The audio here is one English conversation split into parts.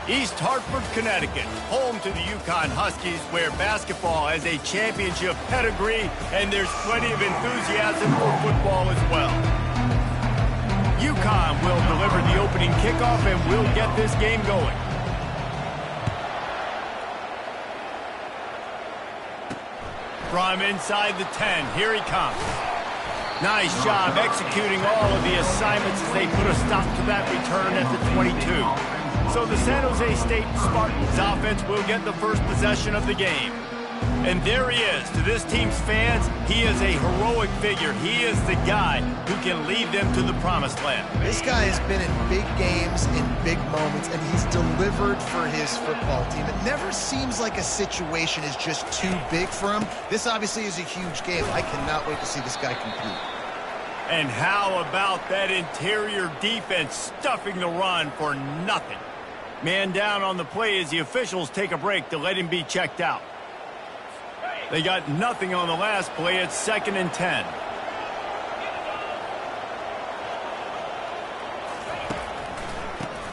East Hartford, Connecticut, home to the Yukon Huskies, where basketball has a championship pedigree, and there's plenty of enthusiasm for football as well. Yukon will deliver the opening kickoff, and will get this game going. From inside the 10, here he comes. Nice job executing all of the assignments as they put a stop to that return at the 22. So the San Jose State Spartans offense will get the first possession of the game. And there he is. To this team's fans, he is a heroic figure. He is the guy who can lead them to the promised land. This guy has been in big games, in big moments, and he's delivered for his football team. It never seems like a situation is just too big for him. This obviously is a huge game. I cannot wait to see this guy compete. And how about that interior defense stuffing the run for nothing? Man down on the play as the officials take a break to let him be checked out. They got nothing on the last play. It's 2nd and 10.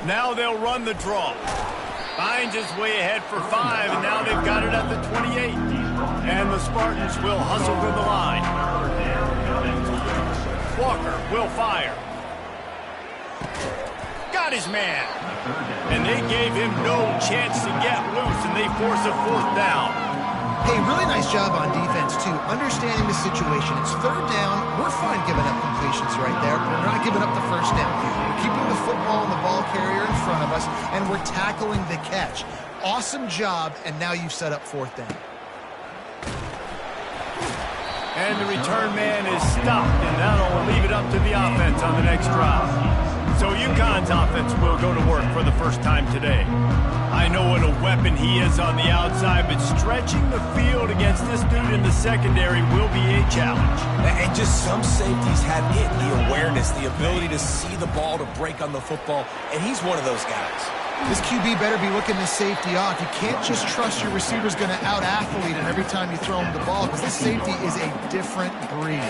Now they'll run the draw. Finds his way ahead for 5, and now they've got it at the 28. And the Spartans will hustle to the line. Walker will fire. Got his man. And they gave him no chance to get loose, and they force a 4th down. Hey, really nice job on defense, too. Understanding the situation. It's 3rd down. We're fine giving up completions right there, but we're not giving up the 1st down. We're keeping the football and the ball carrier in front of us, and we're tackling the catch. Awesome job, and now you've set up 4th down. And the return man is stopped, and that'll leave it up to the offense on the next drive. So UConn's offense will go to work for the first time today. I know what a weapon he is on the outside, but stretching the field against this dude in the secondary will be a challenge. And just some safeties have it, the awareness, the ability to see the ball, to break on the football, and he's one of those guys. This QB better be looking this safety off. You can't just trust your receiver's going to out-athlete him every time you throw him the ball, because this safety is a different breed.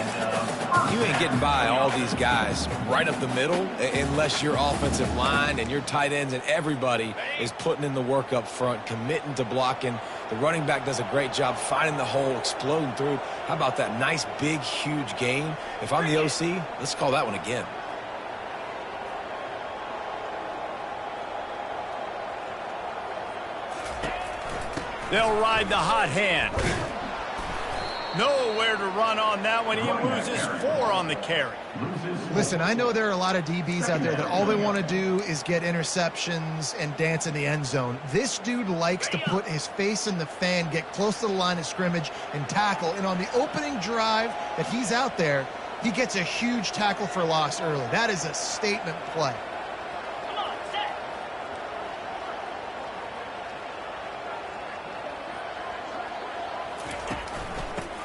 You ain't getting by all these guys right up the middle unless your offensive line and your tight ends and everybody is putting in the work up front, committing to blocking. The running back does a great job finding the hole, exploding through. How about that nice, big, huge gain? If I'm the OC, let's call that one again. They'll ride the hot hand. Nowhere to run on that one. He loses 4 on the carry. Listen, I know there are a lot of DBs out there that all they want to do is get interceptions and dance in the end zone. This dude likes to put his face in the fan, get close to the line of scrimmage, and tackle. And on the opening drive that he's out there, he gets a huge tackle for loss early. That is a statement play.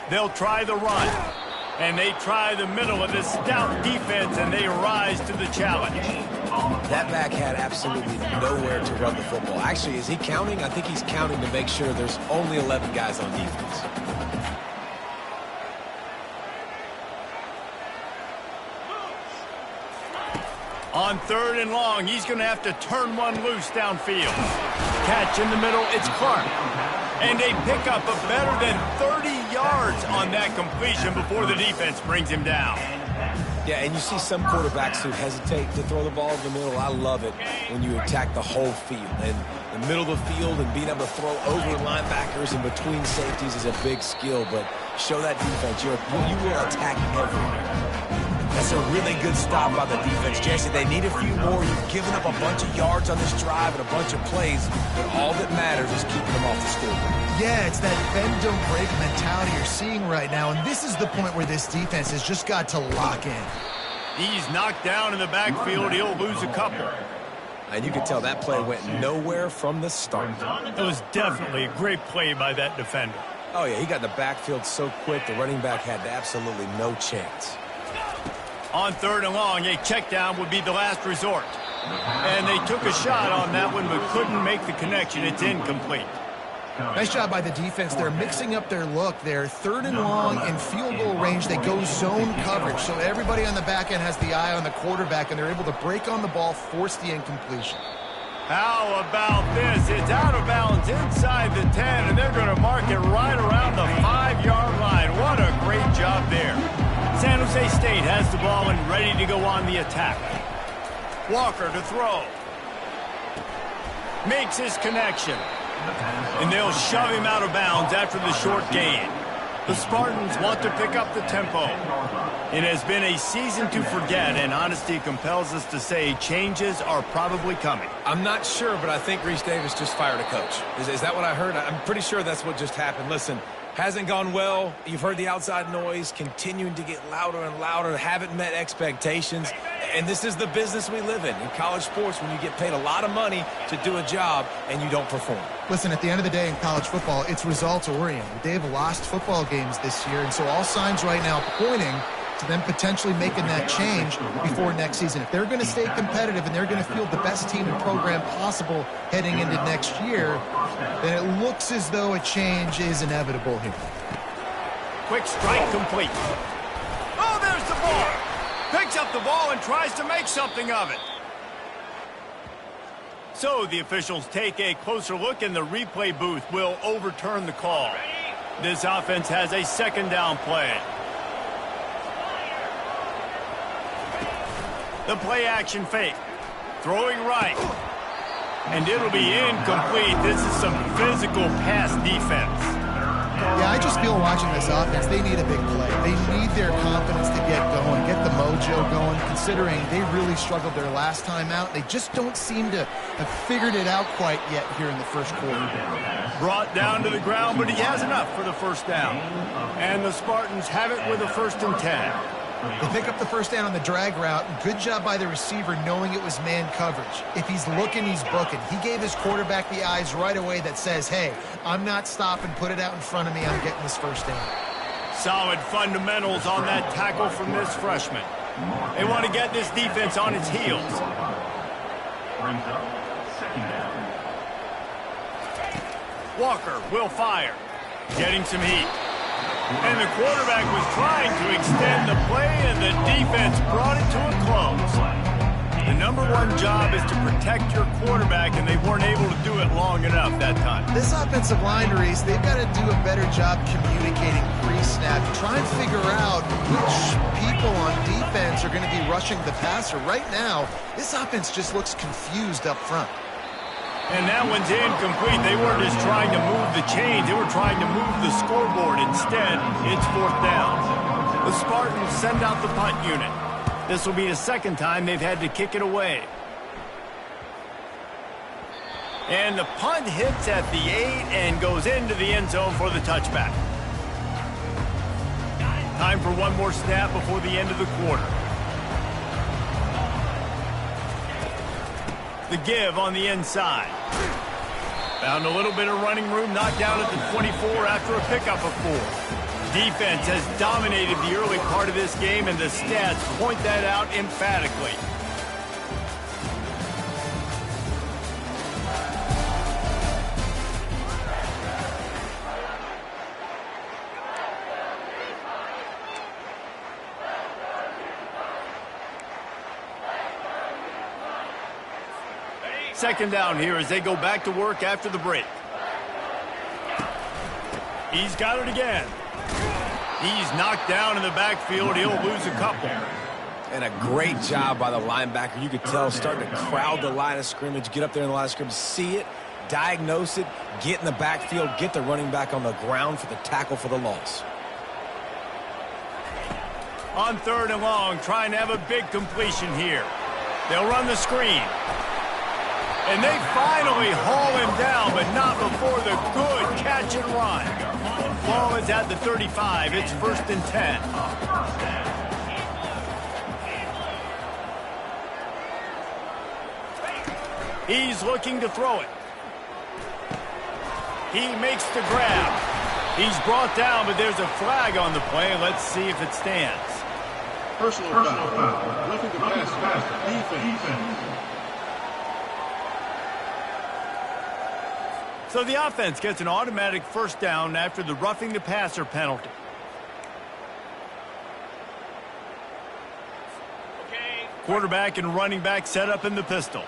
They'll try the run, and they try the middle of this stout defense, and they rise to the challenge. That back had absolutely nowhere to run the football. Actually, is he counting? I think he's counting to make sure there's only 11 guys on defense. On 3rd and long, he's going to have to turn one loose downfield. Catch in the middle, it's Clark. And a pickup of better than 30 yards on that completion before the defense brings him down. Yeah, and you see some quarterbacks who hesitate to throw the ball in the middle. I love it when you attack the whole field. And the middle of the field and being able to throw over linebackers and between safeties is a big skill. But show that defense. You will attack everywhere. That's a really good stop by the defense, Jesse. They need a few more. You've given up a bunch of yards on this drive and a bunch of plays, but all that matters is keeping them off the scoreboard. Yeah, it's that bend, don't break mentality you're seeing right now, and this is the point where this defense has just got to lock in. He's knocked down in the backfield. He'll lose a couple. And you can tell that play went nowhere from the start. It was definitely a great play by that defender. Oh, yeah, he got in the backfield so quick, the running back had absolutely no chance. On 3rd and long, a check down would be the last resort. And they took a shot on that one but couldn't make the connection. It's incomplete. Nice job by the defense. They're mixing up their look. They're 3rd and long in field goal range. They go zone coverage. So everybody on the back end has the eye on the quarterback, and they're able to break on the ball, force the incompletion. How about this? It's out of bounds inside the 10, and they're going to mark it right around the 5-yard line. What a great job there. San Jose State has the ball and ready to go on the attack. Walker to throw. Makes his connection. And they'll shove him out of bounds after the short gain. The Spartans want to pick up the tempo. It has been a season to forget, and honesty compels us to say changes are probably coming. I'm not sure, but I think Reese Davis just fired a coach. Is that what I heard? I'm pretty sure that's what just happened. Listen, hasn't gone well. You've heard the outside noise, continuing to get louder and louder, haven't met expectations. And this is the business we live in college sports, when you get paid a lot of money to do a job and you don't perform. Listen, at the end of the day in college football, it's results-oriented. They've lost football games this year, and so all signs right now pointing to them potentially making that change before next season. If they're going to stay competitive and they're going to field the best team and program possible heading into next year, then it looks as though a change is inevitable here. Quick strike complete. Oh, there's the ball. Picks up the ball and tries to make something of it. So the officials take a closer look, and the replay booth will overturn the call. This offense has a second down play. The play action fake. Throwing right. And it'll be incomplete. This is some physical pass defense. Yeah, I just feel watching this offense, they need a big play. They need their confidence to get going, get the mojo going, considering they really struggled their last time out. They just don't seem to have figured it out quite yet here in the first quarter. Brought down to the ground, but he has enough for the first down. And the Spartans have it with a 1st and 10. They pick up the first down on the drag route. Good job by the receiver knowing it was man coverage. If he's looking, he's booking. He gave his quarterback the eyes right away that says, hey, I'm not stopping. Put it out in front of me. I'm getting this first down. Solid fundamentals on that tackle from this freshman. They want to get this defense on its heels. Walker will fire. Getting some heat. And the quarterback was trying to extend the play, and the defense brought it to a close. The number one job is to protect your quarterback, and they weren't able to do it long enough that time. This offensive line, Reese, they've got to do a better job communicating pre-snap. Try and figure out which people on defense are going to be rushing the passer. Right now, this offense just looks confused up front. And that one's incomplete. They weren't just trying to move the chains. They were trying to move the scoreboard. Instead, it's 4th down. The Spartans send out the punt unit. This will be the second time they've had to kick it away. And the punt hits at the 8 and goes into the end zone for the touchback. Time for one more snap before the end of the quarter. The give on the inside. Found a little bit of running room, knocked down at the 24 after a pickup of 4. Defense has dominated the early part of this game, and the stats point that out emphatically. Second down here as they go back to work after the break. He's got it again. He's knocked down in the backfield. He'll lose a couple. And a great job by the linebacker. You could tell, starting to crowd the line of scrimmage, get up there in the line of scrimmage, see it, diagnose it, get in the backfield, get the running back on the ground for the tackle for the loss. On 3rd and long, trying to have a big completion here. They'll run the screen. And they finally haul him down, but not before the good catch and run. Ball is at the 35. It's 1st and 10. He's looking to throw it. He makes the grab. He's brought down, but there's a flag on the play. Let's see if it stands. Personal foul. Roughing the passer. Defense. So the offense gets an automatic first down after the roughing the passer penalty. Quarterback and running back set up in the pistol.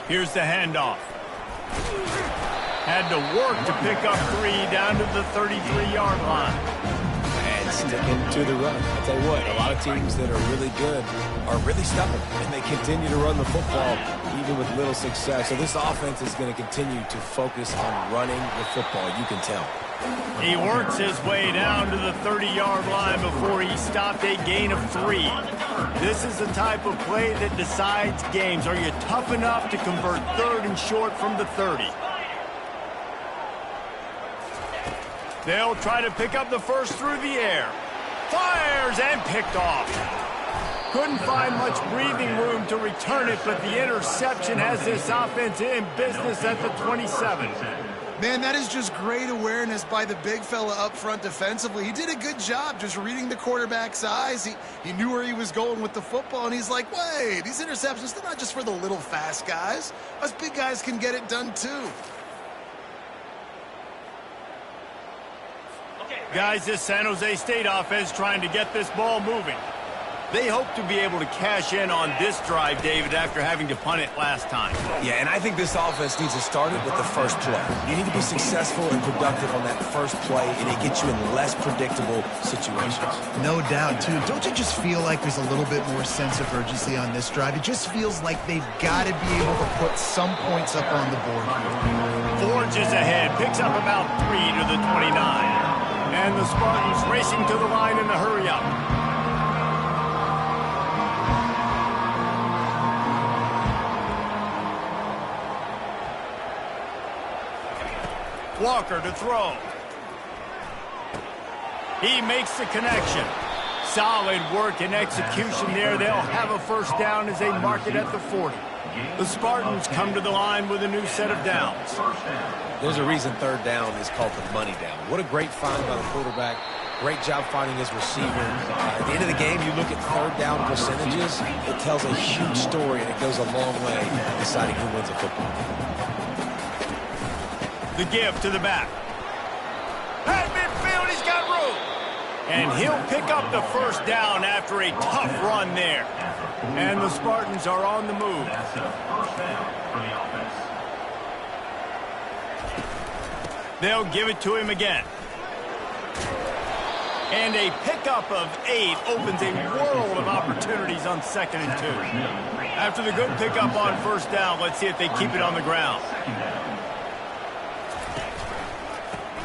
Here's the handoff. Had to work to pick up 3 down to the 33-yard line. And sticking to the run. I'll tell you what, a lot of teams that are really good are really stubborn, and they continue to run the football even with little success. So this offense is going to continue to focus on running the football, you can tell. He works his way down to the 30-yard line before he stopped a gain of 3. This is the type of play that decides games. Are you tough enough to convert 3rd and short from the 30? They'll try to pick up the first through the air. Fires and picked off. Couldn't find much breathing room to return it, but the interception has this offense in business at the 27. Man, that is just great awareness by the big fella up front defensively. He did a good job just reading the quarterback's eyes. He knew where he was going with the football, and he's like, wait, these interceptions, they're not just for the little fast guys. Us big guys can get it done too. Guys, this San Jose State offense trying to get this ball moving. They hope to be able to cash in on this drive, David, after having to punt it last time. Yeah, and I think this offense needs to start it with the first play. You need to be successful and productive on that first play, and it gets you in less predictable situations. No doubt, too. Don't you just feel like there's a little bit more sense of urgency on this drive? It just feels like they've got to be able to put some points up on the board here. Forges ahead, picks up about 3 to the 29. And the Spartans racing to the line in a hurry-up. Walker to throw. He makes the connection. Solid work and execution there. They'll have a first down as they mark it at the 40. The Spartans come to the line with a new set of downs. There's a reason 3rd down is called the money down. What a great find by the quarterback. Great job finding his receiver. At the end of the game, you look at 3rd down percentages. It tells a huge story, and it goes a long way in deciding who wins a football. The give to the back. At midfield, he's got room. And he'll pick up the first down after a tough run there. And the Spartans are on the move. They'll give it to him again. And a pickup of 8 opens a world of opportunities on 2nd and 2. After the good pickup on first down, let's see if they keep it on the ground.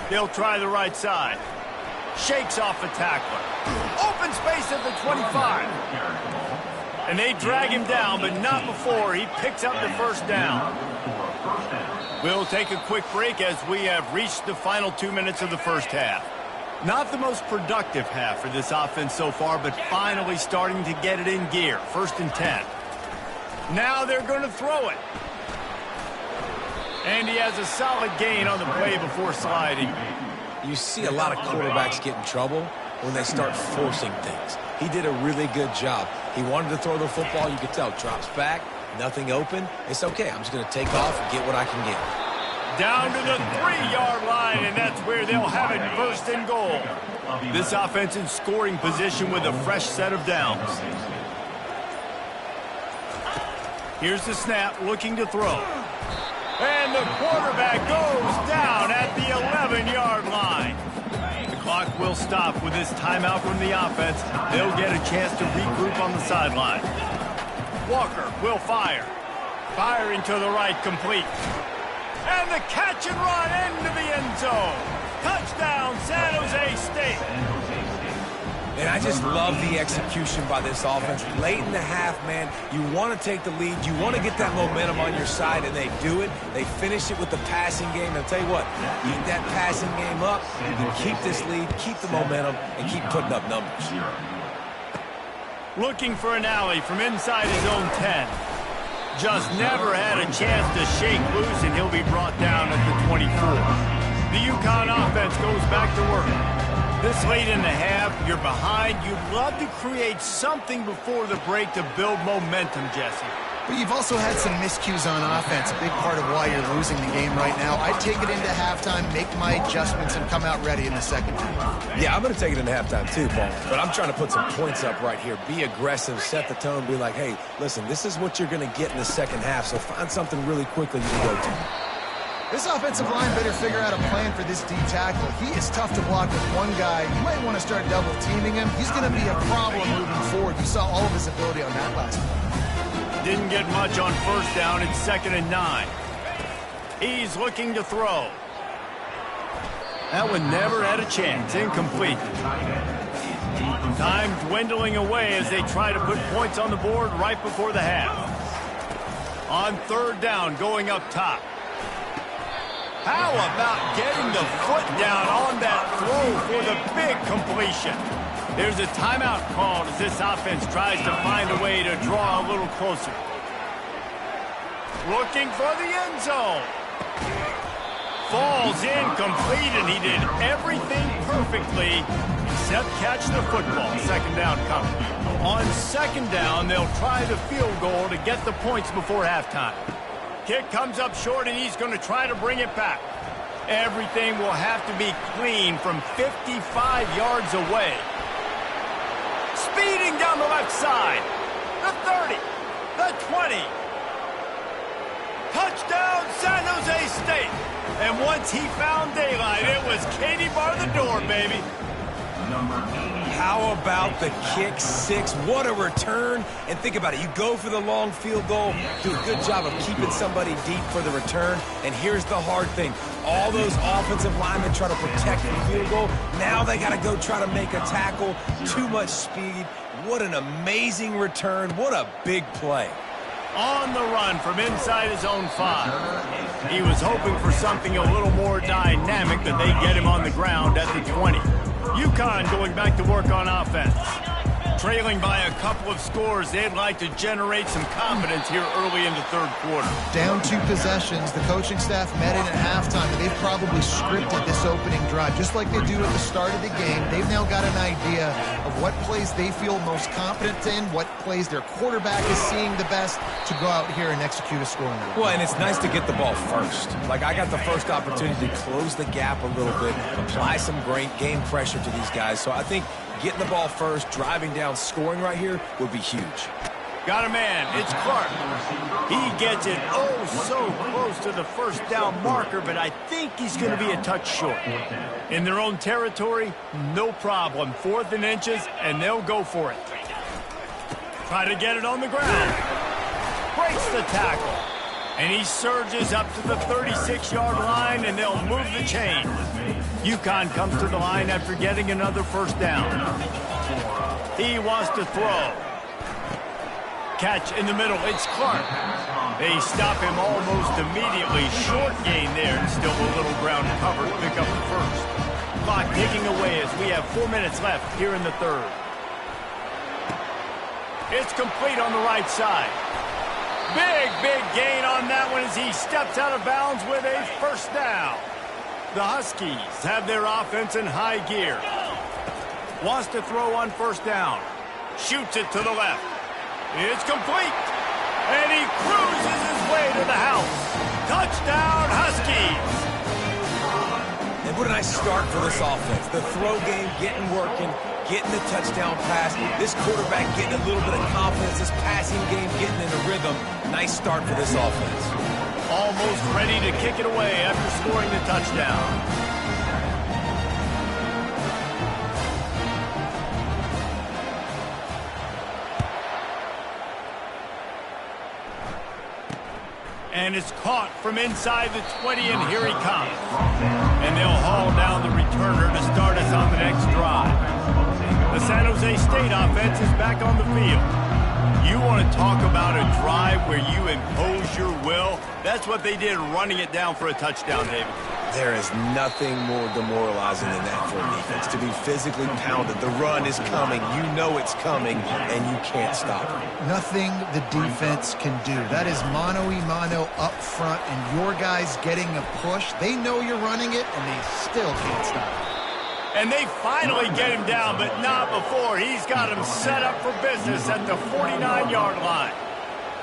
They'll try the right side. Shakes off the tackler. Open space at the 25. And they drag him down, but not before he picks up the first down. We'll take a quick break as we have reached the final 2 minutes of the first half. Not the most productive half for this offense so far, but finally starting to get it in gear. 1st and 10. Now they're going to throw it. And he has a solid gain on the play before sliding. You see a lot of quarterbacks get in trouble when they start forcing things. He did a really good job. He wanted to throw the football. You could tell. Drops back, nothing open. It's okay. I'm just going to take off and get what I can get. Down to the 3-yard line, and that's where they'll have it 1st and goal. This offense in scoring position with a fresh set of downs. Here's the snap, looking to throw. And the quarterback goes down at the 11-yard line. The clock will stop with this timeout from the offense. They'll get a chance to regroup on the sideline. Walker will fire. Firing to the right, complete. And the catch and run into the end zone. Touchdown, San Jose State. And I just love the execution by this offense. Late in the half, man, you want to take the lead. You want to get that momentum on your side, and they do it. They finish it with the passing game. And I'll tell you what, keep that passing game up. You can keep this lead, keep the momentum, and keep putting up numbers. Looking for an alley from inside his own 10. Just never had a chance to shake loose, and he'll be brought down at the 24. The UConn offense goes back to work. This late in the half, you're behind. You'd love to create something before the break to build momentum, Jesse. But you've also had some miscues on offense, a big part of why you're losing the game right now. I'd take it into halftime, make my adjustments, and come out ready in the second half. Yeah, I'm going to take it into halftime too, Paul. But I'm trying to put some points up right here. Be aggressive, set the tone, be like, hey, listen, this is what you're going to get in the second half, so find something really quickly you can go to. This offensive line better figure out a plan for this D tackle. He is tough to block with one guy. You might want to start double teaming him. He's going to be a problem moving forward. You saw all of his ability on that last play. Didn't get much on first down. It's 2nd and 9. He's looking to throw. That one never had a chance. Incomplete. Time dwindling away as they try to put points on the board right before the half. On 3rd down, going up top. How about getting the foot down on that throw for the big completion? There's a timeout called as this offense tries to find a way to draw a little closer. Looking for the end zone. Falls incomplete, and he did everything perfectly except catch the football. 2nd down coming. On 2nd down, they'll try the field goal to get the points before halftime. Kick comes up short, and he's going to try to bring it back. Everything will have to be clean from 55 yards away. Speeding down the left side. The 30. The 20. Touchdown, San Jose State. And once he found daylight, it was Katie bar the door, baby. How about the kick six? What a return. And think about it. You go for the long field goal, do a good job of keeping somebody deep for the return. And here's the hard thing. All those offensive linemen try to protect the field goal. Now they got to go try to make a tackle. Too much speed. What an amazing return. What a big play. On the run from inside his own 5. He was hoping for something a little more dynamic, but they get him on the ground at the 20. UConn going back to work on offense. Trailing by a couple of scores, they'd like to generate some confidence here early in the 3rd quarter. Down 2 possessions, the coaching staff met in at halftime, and they've probably scripted this opening drive. Just like they do at the start of the game, they've now got an idea of what plays they feel most confident in, what plays their quarterback is seeing the best to go out here and execute a scoring drive. Well, and it's nice to get the ball first. Like, I got the first opportunity to close the gap a little bit, apply some great game pressure to these guys. So I think getting the ball first, driving down, scoring right here would be huge. Got a man. It's Clark. He gets it so close to the 1st down marker, but I think he's going to be a touch short. In their own territory, no problem. 4th and inches, and they'll go for it. Try to get it on the ground. Breaks the tackle. And he surges up to the 36-yard line, and they'll move the chain. UConn comes to the line after getting another 1st down. He wants to throw. Catch in the middle. It's Clark. They stop him almost immediately. Short gain there, and still a little ground cover to pick up the 1st. Clock ticking away as we have 4 minutes left here in the 3rd. It's complete on the right side. Big gain on that one as he steps out of bounds with a 1st down. The Huskies have their offense in high gear. Wants to throw on 1st down. Shoots it to the left. It's complete. And he cruises his way to the house. Touchdown, Huskies. And what a nice start for this offense. The throw game getting working, getting the touchdown pass. This quarterback getting a little bit of confidence. This passing game getting in a rhythm. Nice start for this offense. Almost ready to kick it away after scoring the touchdown. And it's caught from inside the 20, and here he comes. And they'll haul down the returner to start us on the next drive. The San Jose State offense is back on the field. You want to talk about a drive where you impose your will? That's what they did, running it down for a touchdown, David. There is nothing more demoralizing than that for a defense, to be physically pounded. The run is coming. You know it's coming, and you can't stop it. Nothing the defense can do. That is mano-a-mano up front, and your guys getting a push. They know you're running it, and they still can't stop it. And they finally get him down, but not before. He's got him set up for business at the 49-yard line.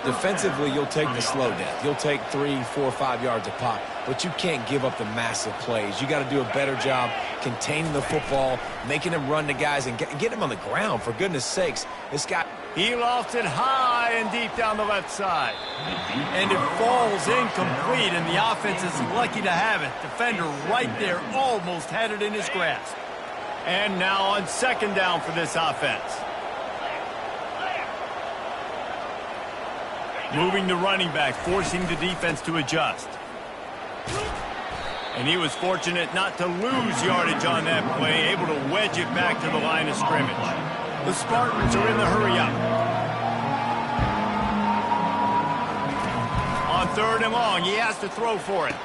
Defensively, you'll take the slow death. You'll take 3, 4, 5 yards a pop, but you can't give up the massive plays. You got to do a better job containing the football, making them run to guys, and get them on the ground, for goodness sakes. This guy... He lofts it high and deep down the left side. And it falls incomplete, and the offense is lucky to have it. Defender right there almost had it in his grasp. And now on second down for this offense. Moving the running back, forcing the defense to adjust. And he was fortunate not to lose yardage on that play, able to wedge it back to the line of scrimmage. The Spartans are in the hurry-up. On third and long, he has to throw for it.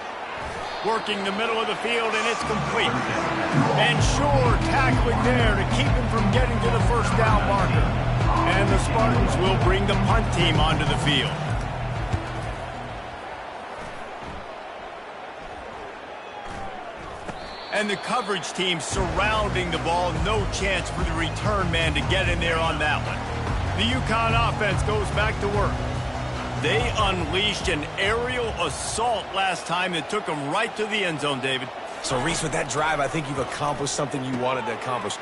Working the middle of the field, and it's complete. And sure, tackling there to keep him from getting to the first down marker. And the Spartans will bring the punt team onto the field. And the coverage team surrounding the ball. No chance for the return man to get in there on that one. The Ncaa offense goes back to work. They unleashed an aerial assault last time that took them right to the end zone, David. So, Reese, with that drive, I think you've accomplished something you wanted to accomplish.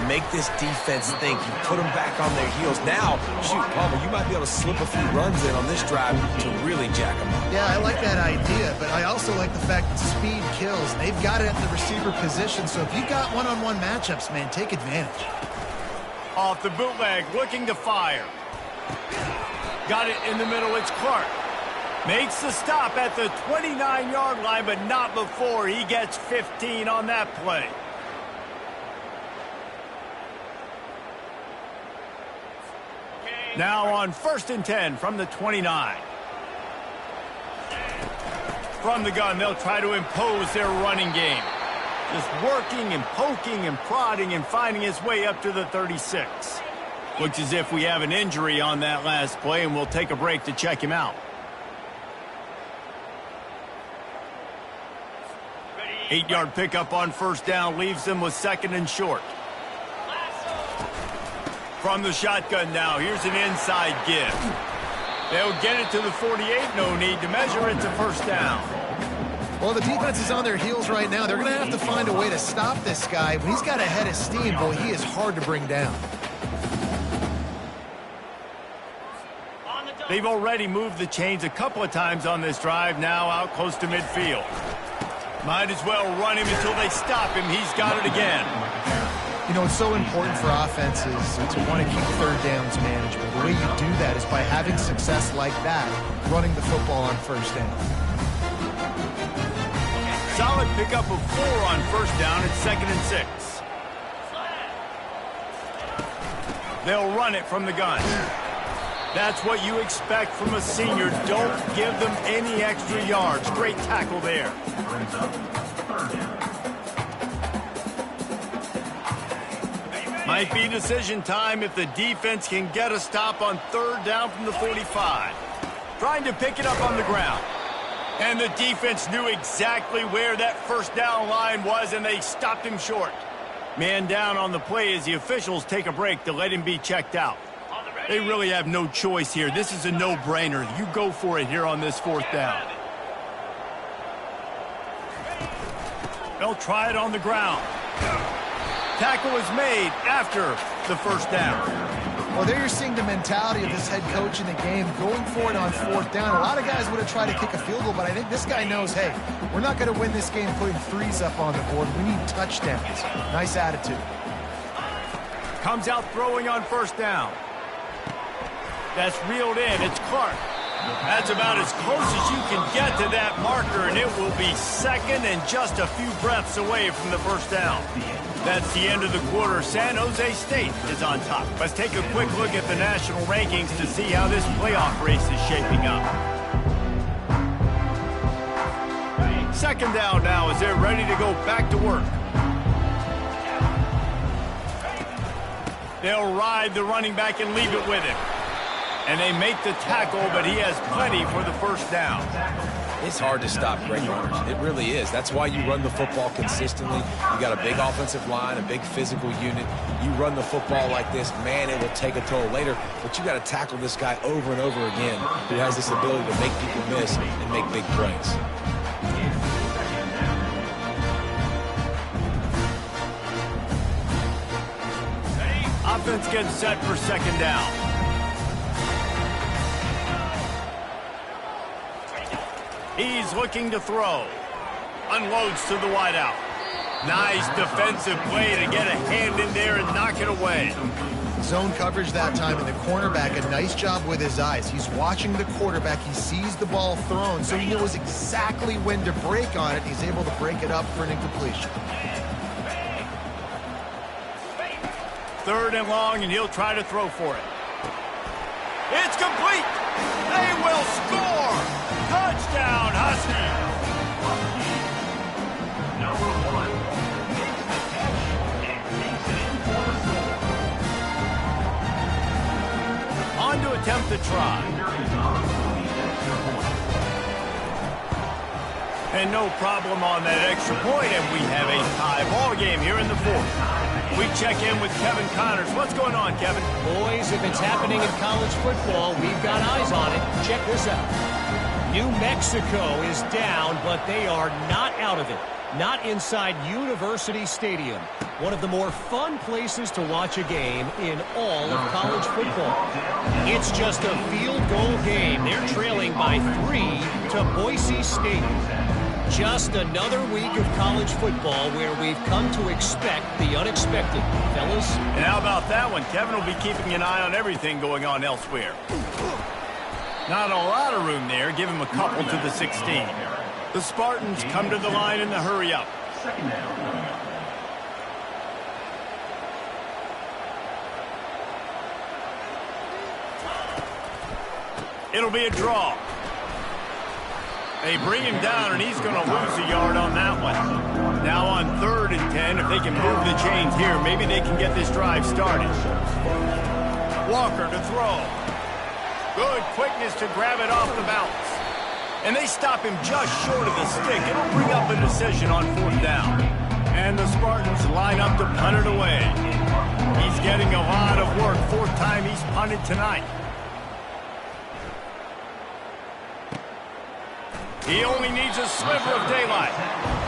Make this defense think. You put them back on their heels. Now, shoot, Palmer, you might be able to slip a few runs in on this drive to really jack them up. Yeah, I like that idea, but I also like the fact that speed kills. They've got it at the receiver position, so if you've got one-on-one matchups, man, take advantage. Off the bootleg, looking to fire. Got it in the middle, it's Clark. Makes the stop at the 29-yard line, but not before he gets 15 on that play. Now on 1st and 10 from the 29. From the gun, they'll try to impose their running game. Just working and poking and prodding and finding his way up to the 36. Looks as if we have an injury on that last play, and we'll take a break to check him out. 8-yard pickup on first down leaves them with second and short. From the shotgun now, here's an inside give. They'll get it to the 48, no need to measure it to first down. Well, the defense is on their heels right now. They're going to have to find a way to stop this guy. When he's got a head of steam, boy, he is hard to bring down. They've already moved the chains a couple of times on this drive, now out close to midfield. Might as well run him until they stop him. He's got it again. You know, it's so important for offenses to want to keep third downs manageable. The way you do that is by having success like that, running the football on first down. Solid pickup of 4 on first down at 2nd and 6. They'll run it from the gun. That's what you expect from a senior. Don't give them any extra yards. Great tackle there. Might be decision time if the defense can get a stop on third down from the 45. Trying to pick it up on the ground. And the defense knew exactly where that first down line was, and they stopped him short. Man down on the play as the officials take a break to let him be checked out. They really have no choice here. This is a no-brainer. You go for it here on this 4th down. They'll try it on the ground. Tackle is made after the first down. Well, there you're seeing the mentality of this head coach in the game, going for it on 4th down. A lot of guys would have tried to kick a field goal, but I think this guy knows, hey, we're not going to win this game putting 3s up on the board. We need touchdowns. Nice attitude. Comes out throwing on first down. That's reeled in. It's Clark. That's about as close as you can get to that marker, and it will be second and just a few breaths away from the first down. That's the end of the quarter. San Jose State is on top. Let's take a quick look at the national rankings to see how this playoff race is shaping up. Second down now as they're ready to go back to work. They'll ride the running back and leave it with him. And they make the tackle, but he has plenty for the first down. It's hard to stop great runners. It really is. That's why you run the football consistently. You got a big offensive line, a big physical unit. You run the football like this, man, it will take a toll later. But you got to tackle this guy over and over again who has this ability to make people miss and make big plays. Offense gets set for second down. He's looking to throw. Unloads to the wideout. Nice defensive play to get a hand in there and knock it away. Zone coverage that time, and the cornerback, a nice job with his eyes. He's watching the quarterback. He sees the ball thrown, so he knows exactly when to break on it. He's able to break it up for an incompletion. Third and long, and he'll try to throw for it. It's complete. They will score. Touchdown, Huskies. On to attempt the try. And no problem on that extra point, and we have a tie ball game here in the fourth. We check in with Kevin Connors. What's going on, Kevin? Boys, if it's happening in college football, we've got eyes on it. Check this out. New Mexico is down, but they are not out of it. Not inside University Stadium, one of the more fun places to watch a game in all of college football. It's just a field goal game. They're trailing by 3 to Boise State. Just another week of college football where we've come to expect the unexpected, fellas. And how about that one? Kevin will be keeping an eye on everything going on elsewhere. Not a lot of room there. Give him a couple to the 16. The Spartans come to the line in the hurry-up. It'll be a draw. They bring him down, and he's going to lose a yard on that one. Now on 3rd and 10, if they can move the chains here, maybe they can get this drive started. Walker to throw. Good quickness to grab it off the bounce. And they stop him just short of the stick. It'll bring up a decision on 4th down. And the Spartans line up to punt it away. He's getting a lot of work. 4th time he's punted tonight. He only needs a sliver of daylight.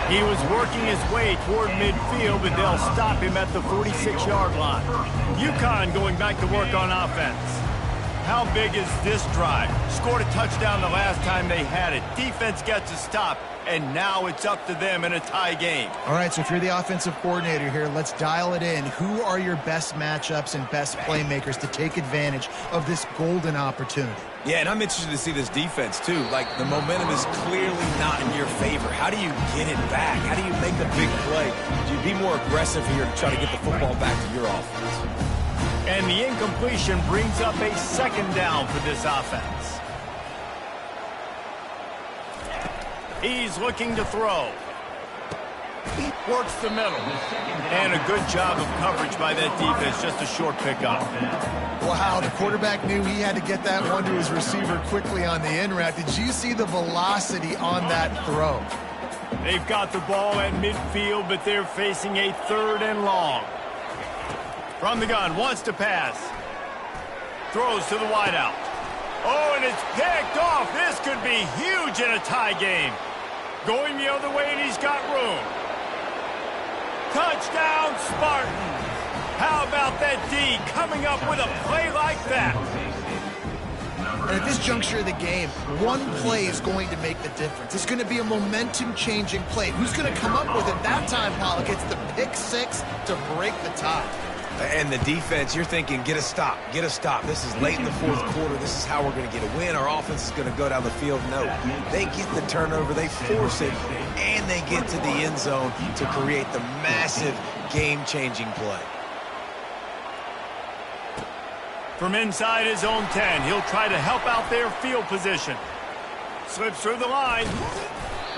He was working his way toward midfield, but they'll stop him at the 46-yard line. UConn going back to work on offense. How big is this drive? Scored a touchdown the last time they had it. Defense gets a stop, and now it's up to them in a tie game. All right, so if you're the offensive coordinator here, let's dial it in. Who are your best matchups and best playmakers to take advantage of this golden opportunity? Yeah, and I'm interested to see this defense, too. Like, the momentum is clearly not in your favor. How do you get it back? How do you make the big play? Do you be more aggressive here to try to get the football back to your offense? And the incompletion brings up a 2nd down for this offense. He's looking to throw. Works the middle. And a good job of coverage by that defense. Just a short pickup. Wow, the quarterback knew he had to get that one to his receiver quickly on the in route. Did you see the velocity on that throw? They've got the ball at midfield, but they're facing a 3rd and long. From the gun, wants to pass. Throws to the wideout. Oh, and it's picked off. This could be huge in a tie game. Going the other way, and he's got room. Touchdown, Spartans. How about that D coming up with a play like that? And at this juncture of the game, one play is going to make the difference. It's going to be a momentum-changing play. Who's going to come up with it that time, Pollock? It's the pick 6 to break the tie. And the defense, you're thinking, get a stop, get a stop. This is late in the 4th quarter. This is how we're going to get a win. Our offense is going to go down the field. No, they get the turnover, they force it, and they get to the end zone to create the massive game-changing play. From inside his own 10, he'll try to help out their field position. Slips through the line.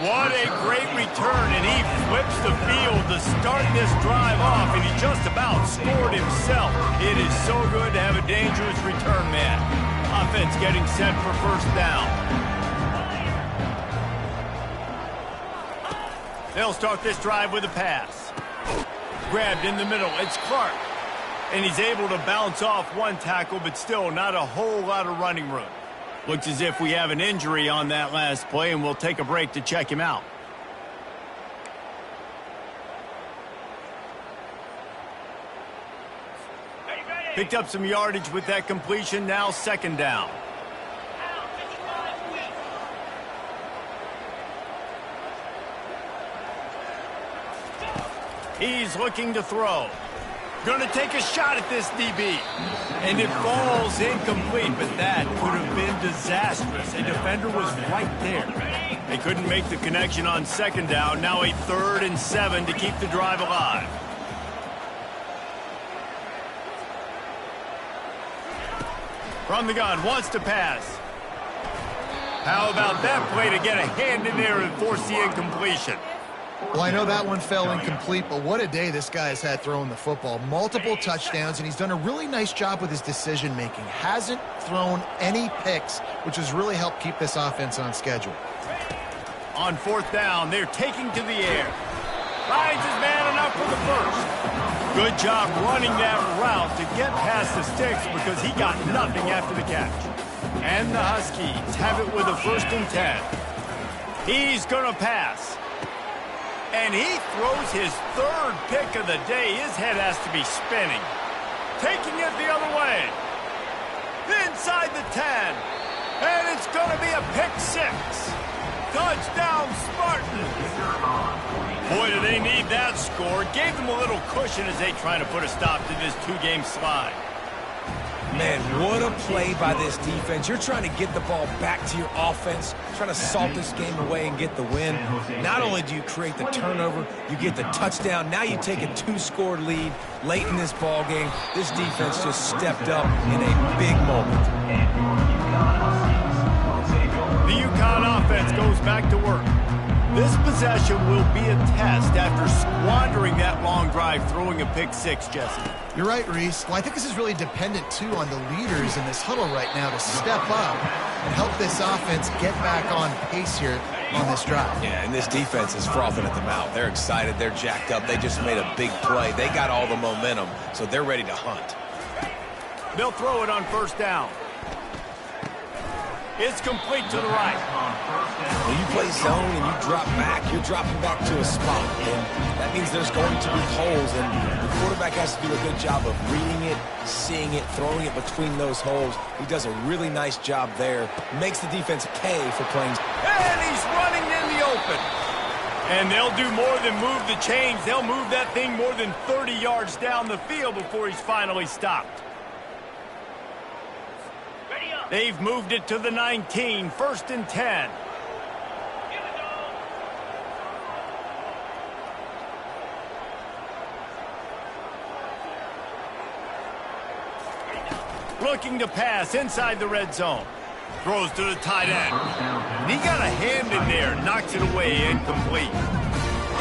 What a great return, and he flips the field to start this drive off, and he just about scored himself. It is so good to have a dangerous return man. Offense getting set for 1st down. They'll start this drive with a pass. Grabbed in the middle. It's Clark. And he's able to bounce off one tackle, but still not a whole lot of running room. Looks as if we have an injury on that last play, and we'll take a break to check him out. Picked up some yardage with that completion. Now 2nd down. He's looking to throw. Going to take a shot at this DB. And it falls incomplete, but that could have been disastrous. A defender was right there. They couldn't make the connection on 2nd down. Now a 3rd and 7 to keep the drive alive. From the gun, wants to pass. How about that play to get a hand in there and force the incompletion? Well, I know that one fell incomplete, but what a day this guy has had throwing the football. Multiple touchdowns, and he's done a really nice job with his decision-making. Hasn't thrown any picks, which has really helped keep this offense on schedule. On 4th down, they're taking to the air. Finds his man enough for the first. Good job running that route to get past the sticks because he got nothing after the catch. And the Huskies have it with a 1st and 10. He's going to pass. And he throws his 3rd pick of the day. His head has to be spinning. Taking it the other way. Inside the 10. And it's going to be a pick 6. Touchdown, Spartans. Boy, do they need that score. Gave them a little cushion as they try to put a stop to this 2-game slide. Man, what a play by this defense. You're trying to get the ball back to your offense, trying to salt this game away and get the win. Not only do you create the turnover, you get the touchdown. Now you take a 2-score lead late in this ball game. This defense just stepped up in a big moment. The UConn offense goes back to work. This possession will be a test after squandering that long drive, throwing a pick 6, Jesse. You're right, Reese. Well, I think this is really dependent, too, on the leaders in this huddle right now to step up and help this offense get back on pace here on this drive. Yeah, and this defense is frothing at the mouth. They're excited. They're jacked up. They just made a big play. They got all the momentum, so they're ready to hunt. They'll throw it on 1st down. It's complete to the right. When you play zone and you drop back, you're dropping back to a spot. And that means there's going to be holes, and the quarterback has to do a good job of reading it, seeing it, throwing it between those holes. He does a really nice job there. Makes the defense pay for playing. And he's running in the open. And they'll do more than move the chains. They'll move that thing more than 30 yards down the field before he's finally stopped. They've moved it to the 19, 1st and 10. Looking to pass inside the red zone. Throws to the tight end. And he got a hand in there, knocks it away, incomplete.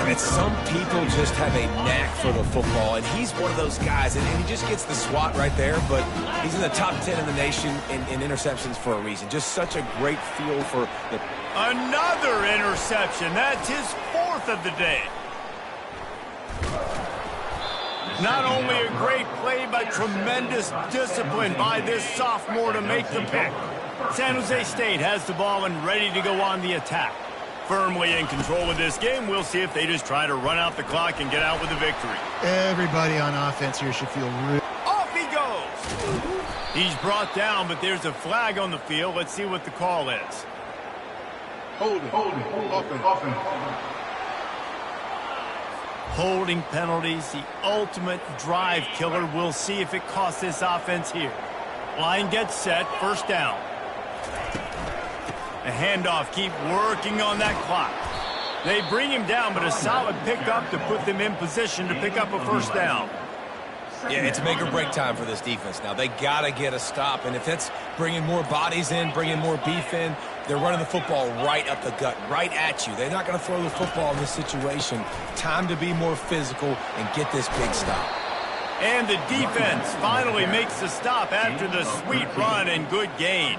And some people just have a knack for the football, and he's one of those guys, and he just gets the swat right there, but he's in the top 10 in the nation in interceptions for a reason. Just such a great feel for the... Another interception. That's his 4th of the day. Not only a great play, but tremendous discipline by this sophomore to make the pick. San Jose State has the ball and ready to go on the attack. Firmly in control of this game. We'll see if they just try to run out the clock and get out with a victory. Everybody on offense here should feel real. Off he goes. He's brought down, but there's a flag on the field. Let's see what the call is. Holding. Offense. Holding penalties, the ultimate drive killer. We'll see if it costs this offense here. Line gets set, 1st down. A handoff, keep working on that clock. They bring him down, but a solid pickup to put them in position to pick up a 1st down. Yeah, it's make or break time for this defense now. They got to get a stop, and if that's bringing more bodies in, bringing more beef in, they're running the football right up the gut, right at you. They're not going to throw the football in this situation. Time to be more physical and get this big stop. And the defense finally makes the stop after the sweet run and good gain.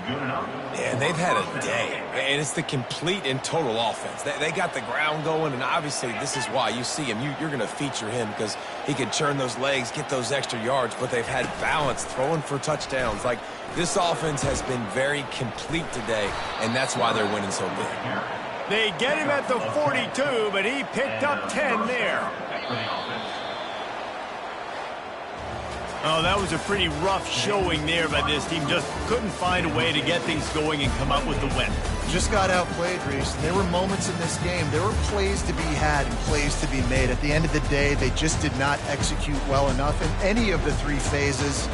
And they've had a day, and it's the complete and total offense. They got the ground going, and obviously this is why you see him. You're going to feature him because he can churn those legs, get those extra yards, but they've had balance, throwing for touchdowns. Like, this offense has been very complete today, and that's why they're winning so big. They get him at the 42, but he picked up 10 there. Oh, that was a pretty rough showing there by this team. Just couldn't find a way to get things going and come up with the win. Just got outplayed, Reese. There were moments in this game. There were plays to be had and plays to be made. At the end of the day, they just did not execute well enough in any of the three phases.